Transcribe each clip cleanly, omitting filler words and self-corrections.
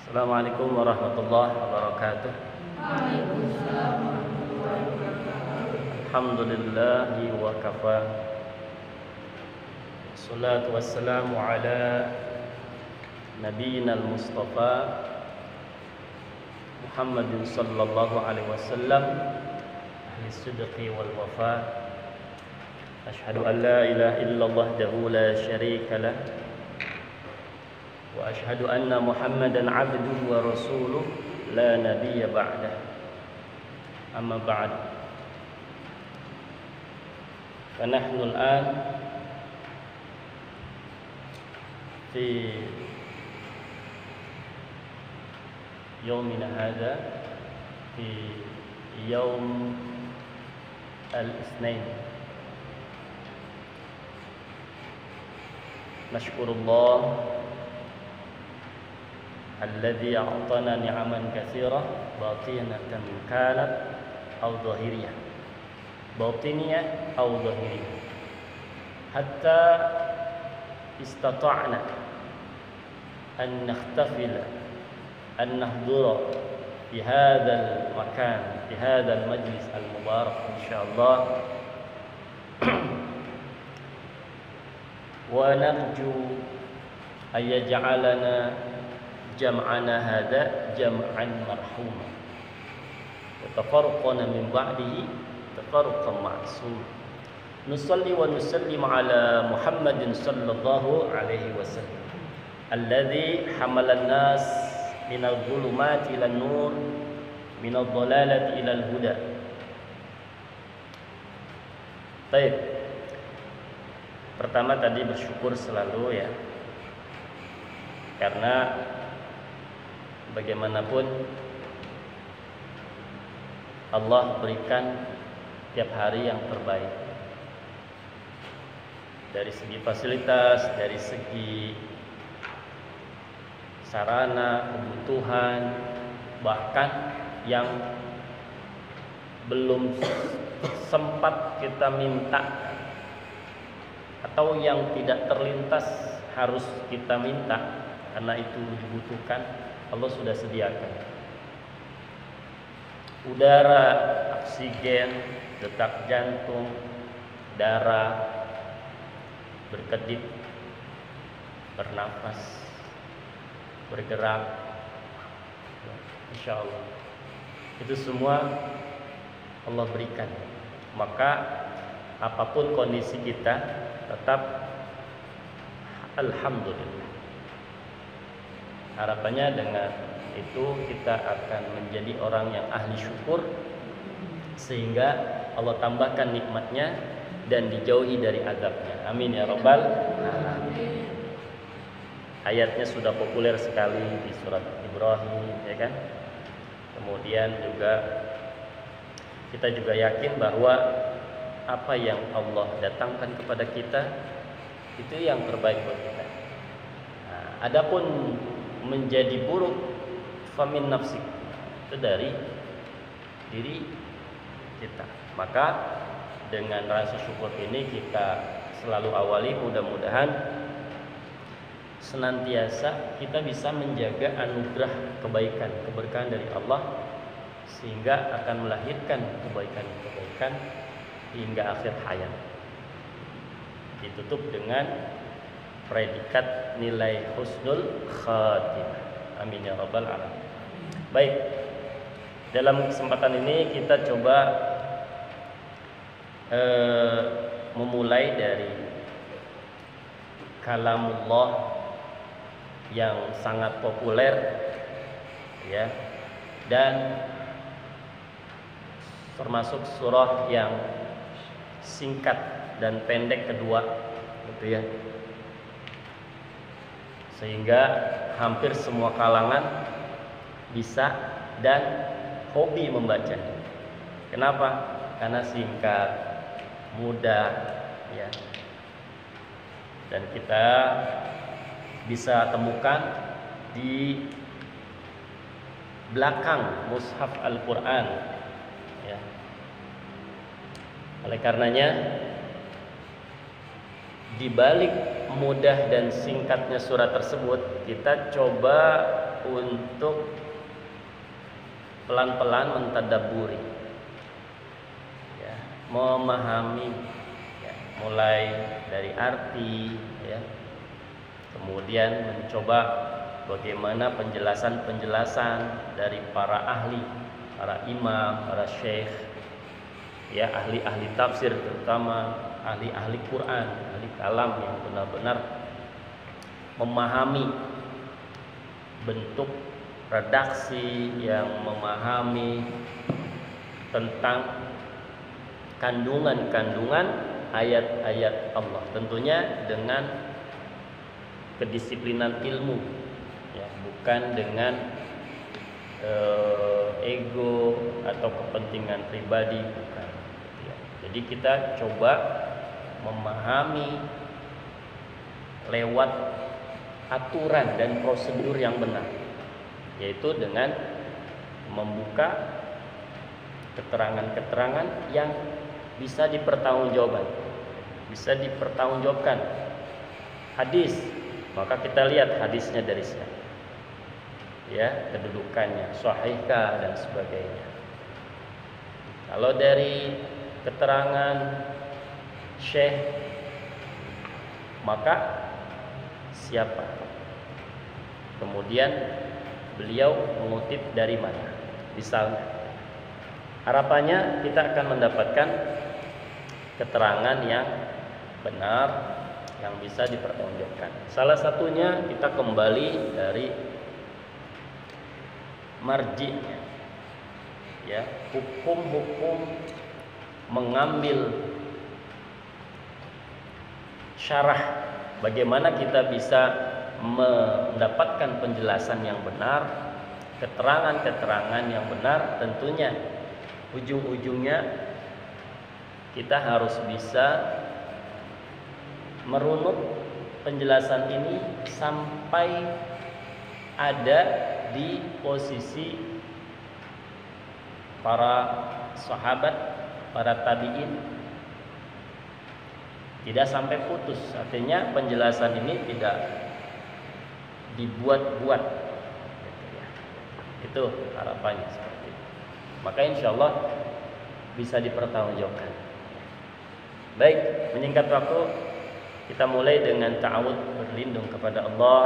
Assalamualaikum warahmatullahi wabarakatuh. Waalaikumsalam warahmatullahi wabarakatuh. Alhamdulillahi wa kafa. Salatu wassalamu ala nabiyyina al-mustafa Muhammadin sallallahu alaihi wasallam, ahli sidqi wal wafa. Ashhadu an la ilaha illallah wahdahu la syarika lah, wa ashhadu anna Muhammadan abduhu wa rasuluh la nabiyya ba'dah. Amma ba'd. Fa nahnu al-an fi يومنا هذا في يوم الاثنين. نشكر الله الذي أعطانا نعما كثيرة باطنة كانت أو ظاهرية، باطنية أو ظاهرية، حتى استطعنا أن نحتفل أن نحضر في هذا المكان، في هذا المجلس المبارك إن شاء الله. ونرجو أن يجعلنا جمعنا هذا جمعا مرحوما، وتفرقنا من بعده تفرقا معصوما. نصلي ونسلم على محمد صلى الله عليه وسلم الذي حمل الناس من الظلمات إلى النور، من الضلالة إلى الهدى. Baik. Pertama tadi bersyukur selalu ya, karena bagaimanapun Allah berikan tiap hari yang terbaik dari segi fasilitas, dari segi sarana, kebutuhan, bahkan yang belum sempat kita minta atau yang tidak terlintas harus kita minta karena itu dibutuhkan, Allah sudah sediakan. Udara, oksigen, detak jantung, darah, berkedip, bernafas, bergerak, insya Allah itu semua Allah berikan. Maka apapun kondisi kita tetap alhamdulillah. Harapannya dengan itu kita akan menjadi orang yang ahli syukur, sehingga Allah tambahkan nikmatnya dan dijauhi dari azabnya. Amin ya rabbal alamin. Ayatnya sudah populer sekali di surat Ibrahim, ya kan? Kemudian juga kita juga yakin bahwa apa yang Allah datangkan kepada kita itu yang terbaik buat kita. Nah, adapun menjadi buruk, famin nafsik, itu dari diri kita. Maka dengan rasa syukur ini kita selalu awali, mudah-mudahan senantiasa kita bisa menjaga anugerah kebaikan, keberkahan dari Allah, sehingga akan melahirkan kebaikan-kebaikan hingga akhir hayat. Ditutup dengan predikat nilai husnul khatimah. Amin ya rabbal alamin. Baik, dalam kesempatan ini kita coba memulai dari kalamullah yang sangat populer ya, dan termasuk surah yang singkat dan pendek kedua gitu ya, sehingga hampir semua kalangan bisa dan hobi membacanya. Kenapa? Karena singkat, mudah ya, dan kita bisa temukan di belakang mushaf Al-Quran ya. Oleh karenanya di balik mudah dan singkatnya surat tersebut, kita coba untuk pelan-pelan mentadabburi, ya, memahami, ya, mulai dari arti, ya, kemudian mencoba bagaimana penjelasan-penjelasan dari para ahli, para imam, para syekh, ya, ahli-ahli tafsir, terutama ahli-ahli Quran, ahli kalam yang benar-benar memahami bentuk redaksi, yang memahami tentang kandungan-kandungan ayat-ayat Allah, tentunya dengan kedisiplinan ilmu, ya, bukan dengan ego atau kepentingan pribadi, bukan, ya. Jadi kita coba memahami lewat aturan dan prosedur yang benar, yaitu dengan membuka keterangan-keterangan yang bisa dipertanggungjawabkan. Hadis, maka kita lihat hadisnya dari siapa, ya, kedudukannya, sahihkah dan sebagainya. Kalau dari keterangan syekh, maka siapa, kemudian beliau mengutip dari mana. Misalnya, harapannya kita akan mendapatkan keterangan yang benar, yang bisa dipertanggungjawabkan. Salah satunya kita kembali dari marji'nya, ya, hukum-hukum mengambil syarah, bagaimana kita bisa mendapatkan penjelasan yang benar, keterangan-keterangan yang benar. Tentunya ujung-ujungnya kita harus bisa merunut penjelasan ini sampai ada di posisi para sahabat, para tabi'in, tidak sampai putus. Artinya penjelasan ini tidak dibuat-buat, gitu, ya. Itu harapannya seperti itu. Maka insya Allah bisa dipertanggungjawabkan. Baik, menyingkat waktu, kita mulai dengan ta'awud, berlindung kepada Allah.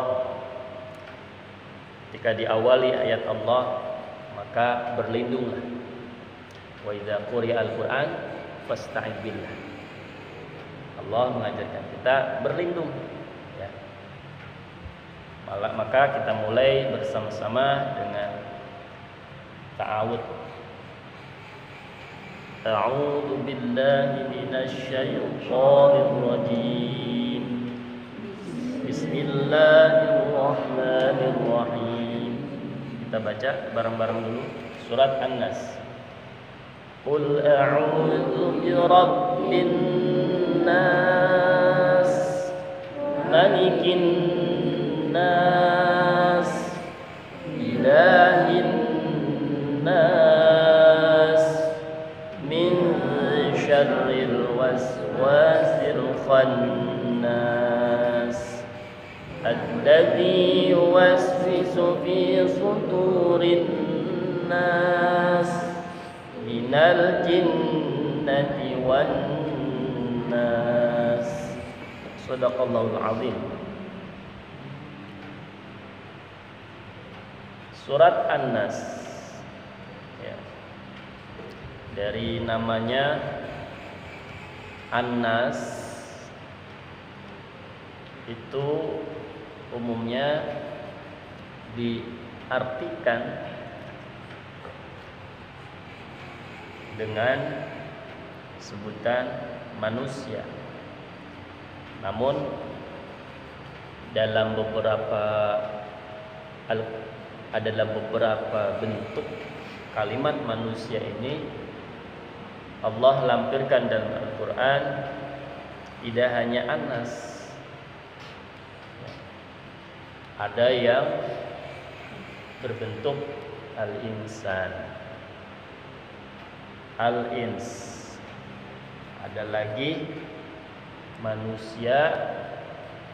Ketika diawali ayat Allah, maka berlindunglah. Wa idza quri'al Qur'an fasta'id billah. Allah mengajarkan kita berlindung, ya. Maka kita mulai bersama-sama dengan ta'awud. A'udzu billahi minasy syaithanir rajim. Bismillahirrahmanirrahim. Kita baca bareng-bareng dulu surat An-Nas. Qul a'udzu birabbin nas, malikin nas, ilahin nas, min syarril waswasil khannas, alladzi yuwaswisu fi sudurin nas, minal jinnati wan nas. Shadaqallahul azim. Surat An-Nas, ya. Dari namanya An-Nas itu umumnya diartikan dengan sebutan manusia. Namun dalam beberapa bentuk kalimat manusia ini Allah lampirkan dalam Al-Quran, tidak hanya An-Nas, ada yang berbentuk Al-Insan, Al-Ins, ada lagi manusia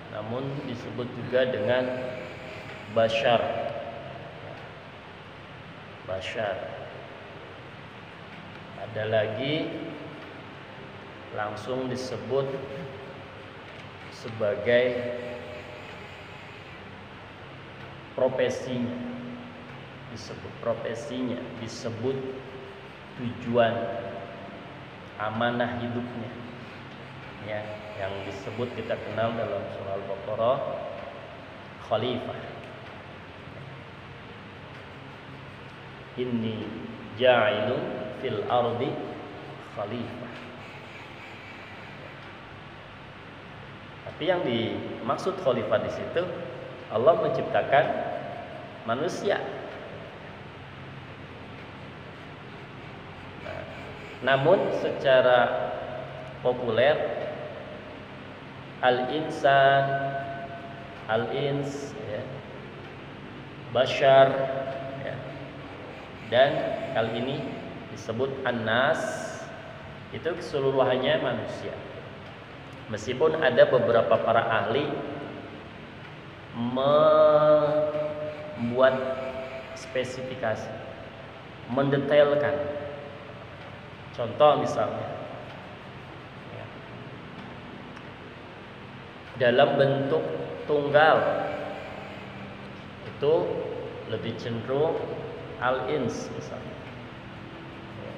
namun disebut juga dengan Bashar, Bashar. Ada lagi langsung disebut sebagai profesinya, disebut tujuan amanah hidupnya, ya, yang disebut kita kenal dalam surah Al-Baqarah khalifah. Inni ja'ilun fil ardi khalifah. Tapi yang dimaksud khalifah di situ, Allah menciptakan manusia. Namun secara populer al-insan, al-ins, ya, bashar, ya, dan kali ini disebut an-nas, itu keseluruhannya manusia. Meskipun ada beberapa para ahli membuat spesifikasi, mendetailkan. Contoh misalnya, ya, dalam bentuk tunggal itu lebih cenderung al-ins misalnya. Ya.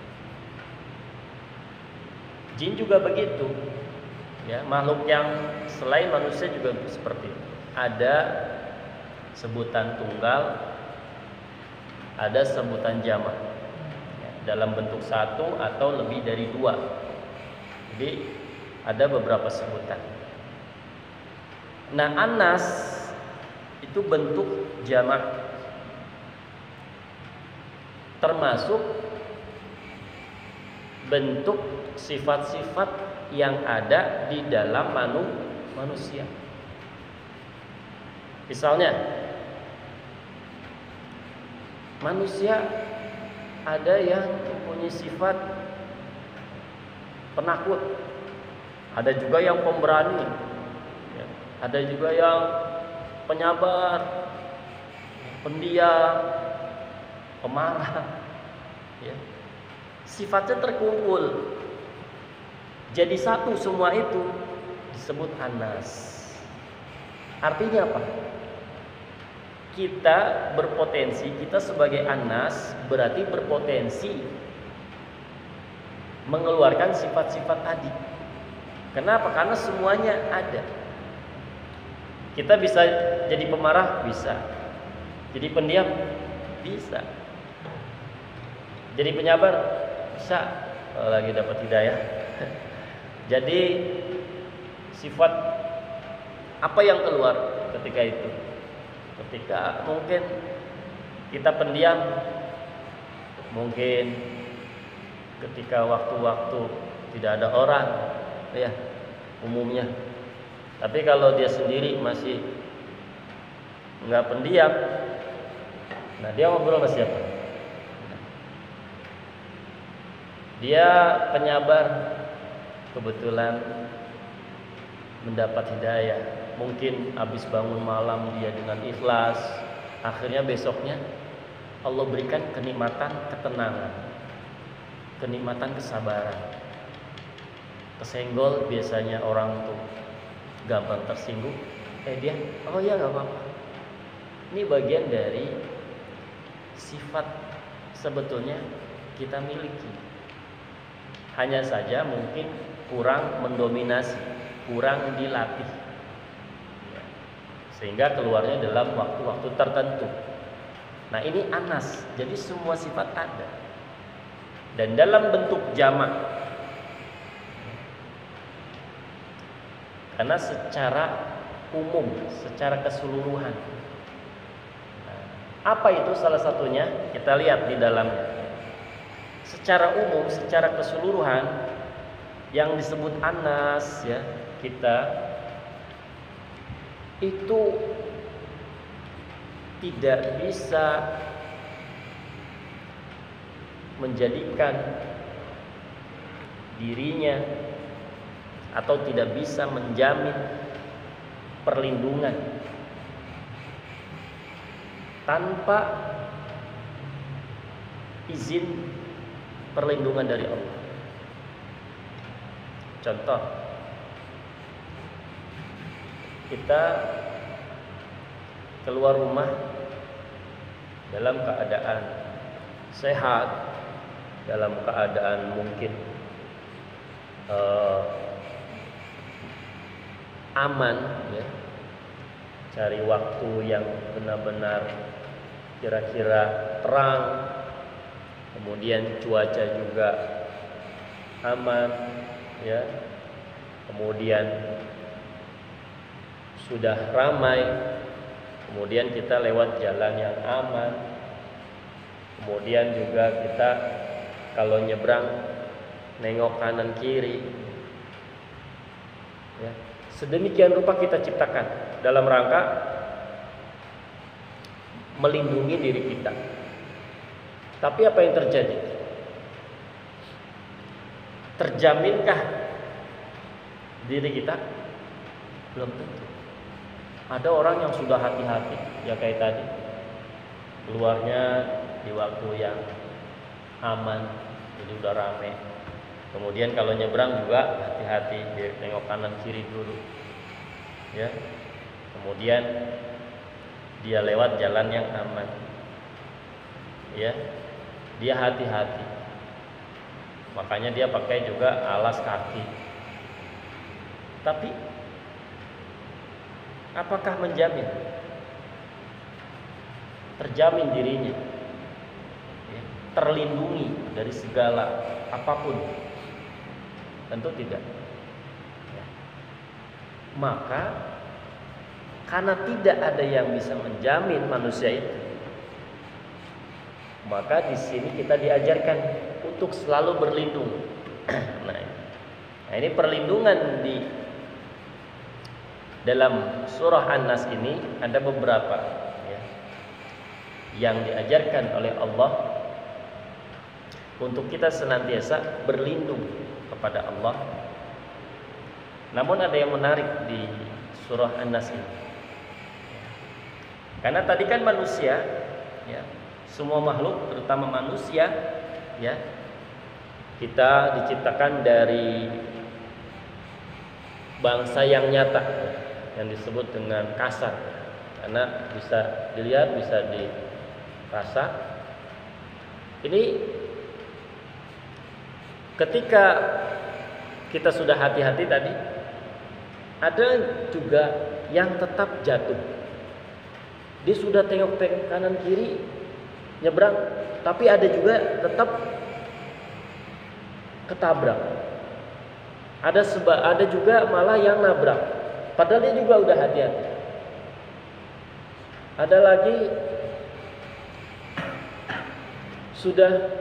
Jin juga begitu, ya, makhluk yang selain manusia juga seperti itu. Ada sebutan tunggal, ada sebutan jamak, dalam bentuk satu atau lebih dari dua. Jadi ada beberapa sebutan. Nah, anas itu bentuk jamak, termasuk bentuk sifat-sifat yang ada di dalam manusia. Misalnya, manusia ada yang mempunyai sifat penakut, ada juga yang pemberani, ya, ada juga yang penyabar, pendiam, pemarah, ya. Sifatnya terkumpul jadi satu, semua itu disebut anas. Artinya apa? Kita berpotensi, kita sebagai anas berarti berpotensi mengeluarkan sifat-sifat tadi. Kenapa? Karena semuanya ada. Kita bisa jadi pemarah, bisa. Jadi pendiam, bisa. Jadi penyabar, bisa. Kalau lagi dapat hidayah. Jadi sifat apa yang keluar ketika itu? Ketika mungkin kita pendiam, mungkin ketika waktu-waktu tidak ada orang, ya, umumnya. Tapi kalau dia sendiri masih nggak pendiam, nah dia ngobrol sama siapa? Dia penyabar, kebetulan mendapat hidayah. Mungkin habis bangun malam dia dengan ikhlas, akhirnya besoknya Allah berikan kenikmatan ketenangan, kenikmatan kesabaran. Kesenggol biasanya orang tuh gampang tersinggung, dia, oh ya nggak apa-apa. Ini bagian dari sifat sebetulnya kita miliki. Hanya saja mungkin kurang mendominasi, kurang dilatih, sehingga keluarnya dalam waktu-waktu tertentu. Nah, ini anas, jadi semua sifat ada. Dan dalam bentuk jamak. Karena secara umum, secara keseluruhan. Nah, apa itu salah satunya? Kita lihat di dalamnya. Secara umum, secara keseluruhan, yang disebut anas, ya, kita itu tidak bisa menjadikan dirinya atau tidak bisa menjamin perlindungan tanpa izin perlindungan dari Allah. Contoh, kita keluar rumah dalam keadaan sehat, dalam keadaan mungkin aman, ya. Cari waktu yang benar-benar kira-kira terang, kemudian cuaca juga aman, ya. Kemudian sudah ramai, kemudian kita lewat jalan yang aman, kemudian juga kita kalau nyebrang nengok kanan kiri, ya. Sedemikian rupa kita ciptakan dalam rangka melindungi diri kita. Tapi apa yang terjadi? Terjaminkah diri kita? Belum tentu. Ada orang yang sudah hati-hati, ya kayak tadi, keluarnya di waktu yang aman, jadi udah rame. Kemudian kalau nyebrang juga hati-hati, dia tengok kanan kiri dulu, ya. Kemudian dia lewat jalan yang aman, ya. Dia hati-hati, makanya dia pakai juga alas kaki. Tapi apakah menjamin? Terjamin dirinya, ya, terlindungi dari segala apapun? Tentu tidak, ya. Maka karena tidak ada yang bisa menjamin manusia itu, maka di sini kita diajarkan untuk selalu berlindung. Nah, ini perlindungan di dalam surah An-Nas ini ada beberapa, ya, yang diajarkan oleh Allah untuk kita senantiasa berlindung kepada Allah. Namun ada yang menarik di surah An-Nas ini, karena tadi kan manusia, ya, semua makhluk terutama manusia, ya, kita diciptakan dari bangsa yang nyata, yang disebut dengan kasar, karena bisa dilihat, bisa dirasa. Ini ketika kita sudah hati-hati tadi, ada juga yang tetap jatuh. Dia sudah tengok-tengok kanan kiri, nyebrang, tapi ada juga tetap ketabrak. Ada juga malah yang nabrak, padahal dia juga udah hati-hati. Ada lagi sudah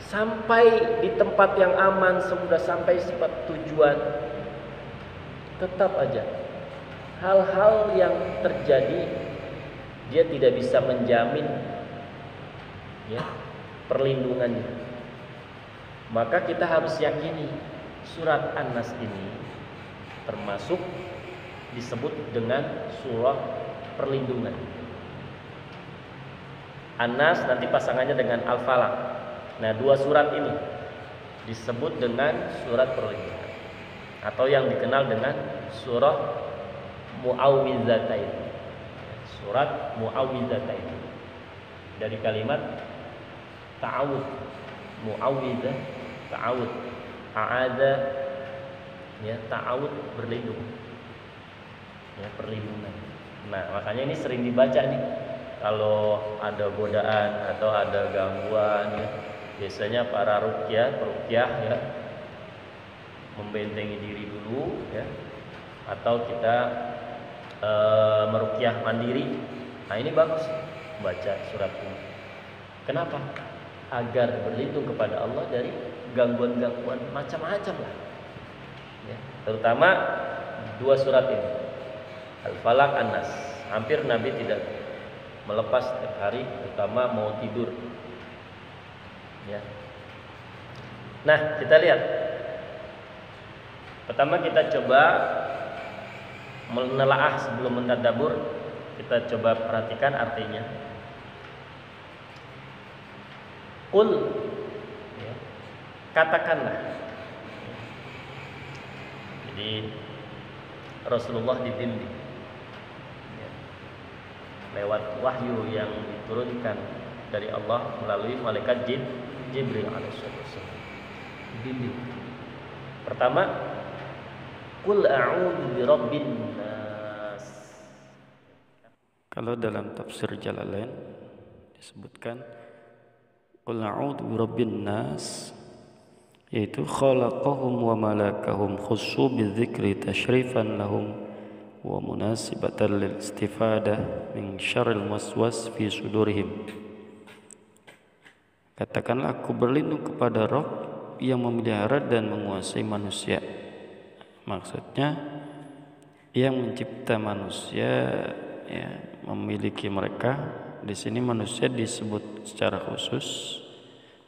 sampai di tempat yang aman, sudah sampai tempat tujuan, tetap aja hal-hal yang terjadi dia tidak bisa menjamin, ya, perlindungannya. Maka kita harus yakini surat An-Nas ini termasuk disebut dengan surah perlindungan. An-Nas nanti pasangannya dengan Al-Falaq. Nah, dua surat ini disebut dengan surat perlindungan, atau yang dikenal dengan surah Mu'awwidzatain. Surat Mu'awwidzatain dari kalimat ta'awud. Mu'awwidzah, ta'awud, a'adha, ya, ta'awud, berlindung, ya, perlindungan. Nah, makanya ini sering dibaca nih kalau ada godaan atau ada gangguan, ya. Biasanya para ruqyah, ya, membentengi diri dulu, ya, atau kita meruqyah mandiri. Nah, ini bagus baca surat ini. Kenapa? Agar berlindung kepada Allah dari gangguan-gangguan macam-macam lah, ya. Terutama dua surat ini, Al-Falaq, An-Nas. Hampir Nabi tidak melepas setiap hari, terutama mau tidur, ya. Nah, kita lihat. Pertama kita coba menelaah sebelum mentadabbur. Kita coba perhatikan artinya. Qul, ya, katakanlah. Jadi Rasulullah dibimbing ya, lewat wahyu yang diturunkan dari Allah melalui malaikat Jibril alaihissalam. Dibimbing. Pertama, Qul a'udzu birabbin nas. Kalau dalam tafsir Jalalain disebutkan Qul a'udzu birabbin nas, yaitu khalaqahum wa malakahum khussu bidzikri tashrifan lahum wa munasibatan lil istifadah min syarril waswas fi sudurihim. Katakanlah, aku berlindung kepada Rabb yang memelihara dan menguasai manusia. Maksudnya yang mencipta manusia, ya, memiliki mereka. Di sini manusia disebut secara khusus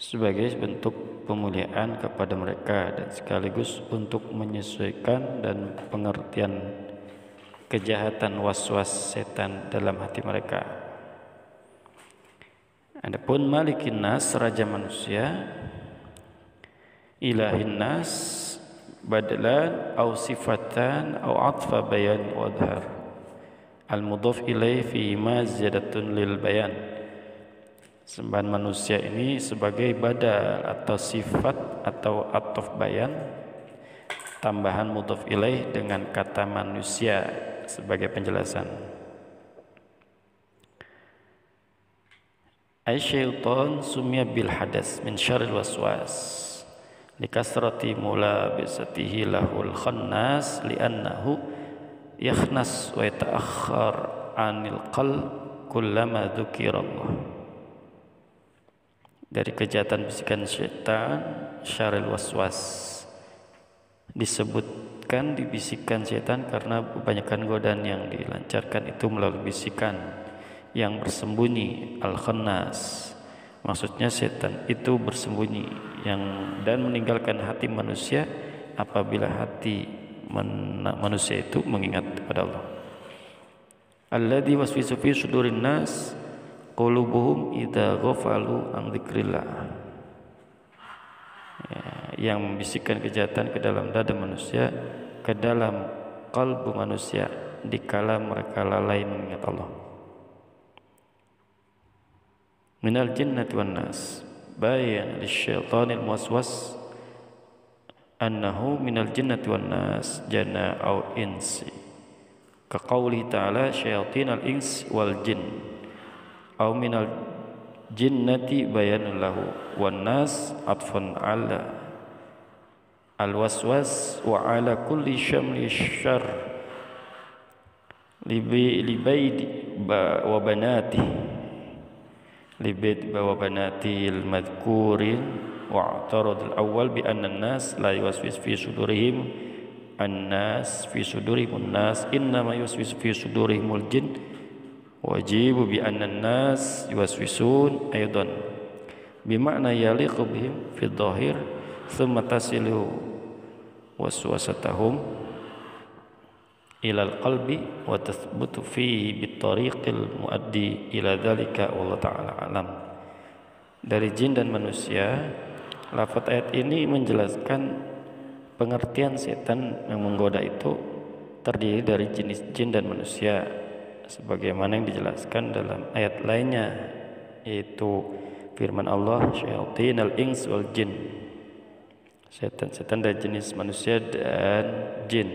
sebagai bentuk pemuliaan kepada mereka dan sekaligus untuk menyesuaikan dan pengertian kejahatan waswas setan dalam hati mereka. Adapun Malikin Nas, raja manusia, Ilahin Nas, badalan au sifatan au atfa bayan wa adhar. Al-mudhaf ilaih fi ma ziyadatun lil bayan. Sembahan manusia ini sebagai badal atau sifat atau ataf bayan, tambahan mudhaf ilaih dengan kata manusia sebagai penjelasan. Syaitan sumia bil hadas min syarril waswas likasrati mulabisatihi lahul khannas li'annahu yakhnas wa yata'akhkhar 'anil qalb kullama dzukirallah. Dari kejahatan bisikan syaitan, syarril waswas, disebutkan di bisikan syaitan karena kebanyakan godaan yang dilancarkan itu melalui bisikan yang bersembunyi, al-khannas. Maksudnya setan itu bersembunyi dan meninggalkan hati manusia apabila hati manusia itu mengingat kepada Allah. Alladzi waswisu fi sudurin nas qulubuhum idza ghafalu an dzikrillah. Ya, yang membisikkan kejahatan ke dalam dada manusia, ke dalam kalbu manusia dikala mereka lalai mengingat Allah. Minal jinnati wan nas, bayan lisyaitanil waswas annahu minal jinnati wan nas janna au insi. Ka qauli ta'ala syayatinal ins wal jin. Au minal jinnati bayanun lahu wan nas atfun ala al waswas wa ala kulli syamli syarr libaidi wa banati libaid wa banati al madhkurin wa atarad al awwal bi anna an-nas la yuwaswis fi sudurihim an-nas fi sudurihim an-nas innama yuwaswis fi sudurihimul jin. Wajibu bi anna an-nas yuwaswisun aidan bima'na yaliqu bihim fi dhahir thumma tasilu waswasatahum ila al-qalbi wa tathbutu fihi bitariqil muaddi ila dhalika wallahu ta'ala alam. Dari jin dan manusia, lafaz ayat ini menjelaskan pengertian setan yang menggoda itu terdiri dari jenis jin dan manusia, sebagaimana yang dijelaskan dalam ayat lainnya, yaitu firman Allah syayatinal ins wal jin, setan-setan dari jenis manusia dan jin,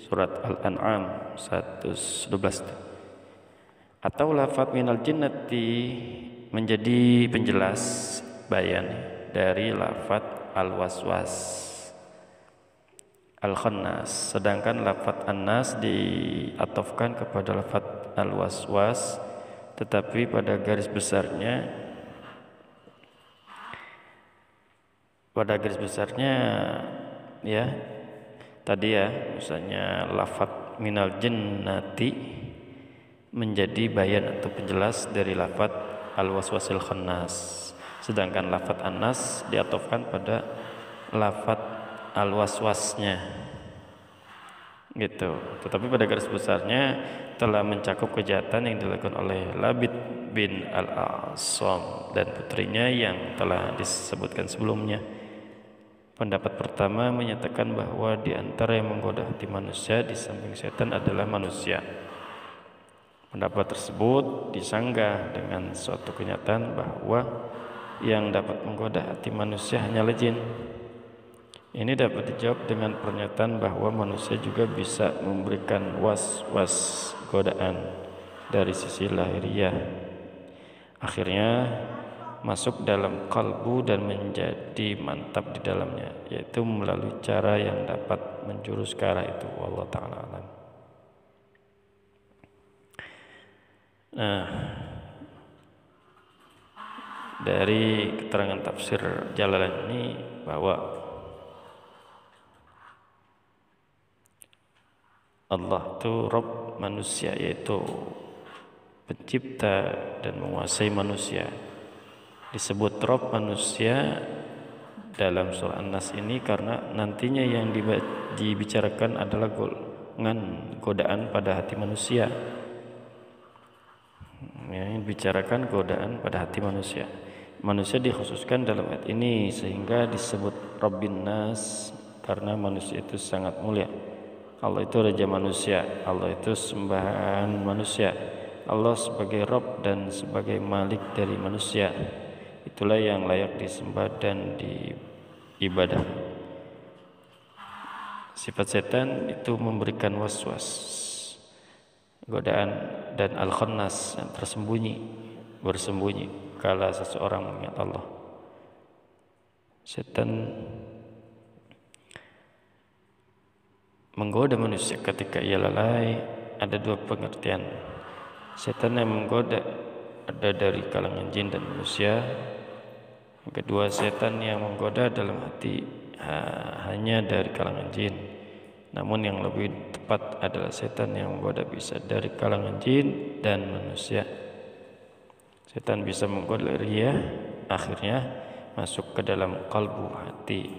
surat Al-An'am 112. Atau lafaz minal jinnati menjadi penjelas bayan dari lafaz al-waswas al-khannas, sedangkan lafaz an-nas diatofkan kepada lafaz al-waswas, tetapi pada garis besarnya ya tadi ya, misalnya lafaz minal jinnati menjadi bayan atau penjelas dari lafaz al-waswasil khannas, sedangkan lafaz an-nas diatofkan pada lafaz al-waswasnya. gitu. Tetapi pada garis besarnya telah mencakup kejahatan yang dilakukan oleh Labid bin Al-A'sam dan putrinya yang telah disebutkan sebelumnya. Pendapat pertama menyatakan bahwa di antara yang menggoda hati manusia di samping setan adalah manusia. Pendapat tersebut disanggah dengan suatu kenyataan bahwa yang dapat menggoda hati manusia hanyalah jin. Ini dapat dijawab dengan pernyataan bahwa manusia juga bisa memberikan was-was godaan dari sisi lahiriah. Akhirnya masuk dalam kalbu dan menjadi mantap di dalamnya, yaitu melalui cara yang dapat menjurus ke arah itu. Wallahu ta'ala alam. Nah, dari keterangan tafsir Jalalain ini bahwa Allah itu Rabb manusia, yaitu pencipta dan menguasai manusia. Disebut Rabb manusia dalam surah An-Nas ini karena nantinya yang dibicarakan adalah godaan pada hati manusia. Yang dibicarakan godaan pada hati manusia. Manusia dikhususkan dalam ayat ini sehingga disebut Rabbin Nas karena manusia itu sangat mulia. Allah itu raja manusia, Allah itu sembahan manusia, Allah sebagai Rabb dan sebagai Malik dari manusia. Itulah yang layak disembah dan diibadah. Sifat setan itu memberikan was-was, godaan, dan al-khannas yang bersembunyi kala seseorang mengingat Allah. Setan menggoda manusia ketika ia lalai. Ada dua pengertian. Setan yang menggoda ada dari kalangan jin dan manusia. Yang kedua, setan yang menggoda dalam hati hanya dari kalangan jin. Namun yang lebih tepat adalah setan yang menggoda bisa dari kalangan jin dan manusia. Setan bisa menggoda ria, akhirnya masuk ke dalam kalbu hati.